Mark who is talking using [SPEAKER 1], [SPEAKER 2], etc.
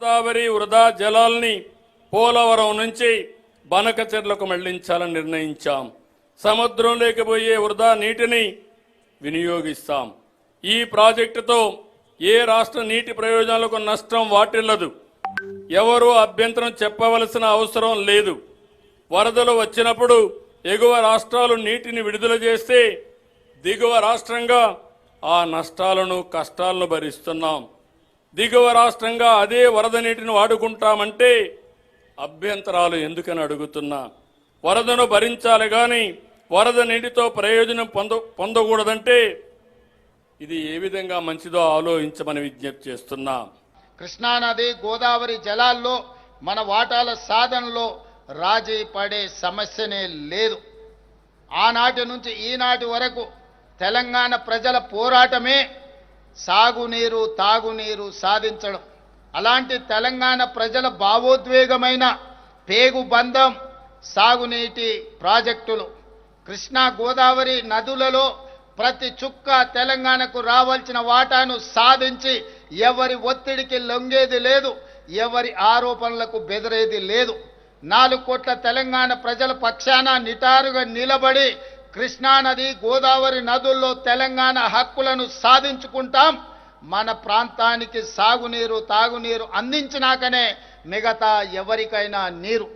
[SPEAKER 1] గోదావరి వృధా జలాల్ని పోలవరం నుంచి బనకచెర్లకు మళ్లించాలని నిర్ణయించాం. సముద్రంలోకి పోయే వృధా నీటిని వినియోగిస్తాం. ఈ ప్రాజెక్టుతో ఏ రాష్ట్ర నీటి ప్రయోజనాలకు నష్టం వాటిల్లదు. ఎవరూ అభ్యంతరం చెప్పవలసిన అవసరం లేదు. వరదలు వచ్చినప్పుడు ఎగువ రాష్ట్రాలు నీటిని విడుదల చేస్తే దిగువ రాష్ట్రంగా ఆ నష్టాలను కష్టాలను భరిస్తున్నాం. దిగువ రాష్ట్రంగా అదే వరద నీటిని వాడుకుంటామంటే అభ్యంతరాలు ఎందుకని అడుగుతున్నా. వరదను భరించాలి కానీ వరద నీటితో ప్రయోజనం పొందకూడదంటే ఇది ఏ విధంగా మంచిదో ఆలోచించమని విజ్ఞప్తి చేస్తున్నా.
[SPEAKER 2] కృష్ణానది గోదావరి జలాల్లో మన వాటాల సాధనలో రాజీ పడే సమస్యనే లేదు. ఆనాటి నుంచి ఈనాటి వరకు తెలంగాణ ప్రజల పోరాటమే సాగునీరు తాగునీరు సాధించడం. అలాంటి తెలంగాణ ప్రజల భావోద్వేగమైన పేగుబంధం సాగునీటి ప్రాజెక్టులు. కృష్ణా గోదావరి నదులలో ప్రతి చుక్క తెలంగాణకు రావాల్సిన వాటాను సాధించి ఎవరి ఒత్తిడికి లొంగేది లేదు, ఎవరి ఆరోపణలకు బెదిరేది లేదు. 4 కోట్ల తెలంగాణ ప్రజల పక్షాన నిటారుగా నిలబడి కృష్ణానది గోదావరి నదుల్లో తెలంగాణ హక్కులను సాధించుకుంటాం. మన ప్రాంతానికి సాగునీరు తాగునీరు అందించినాకనే మిగతా ఎవరికైనా నీరు.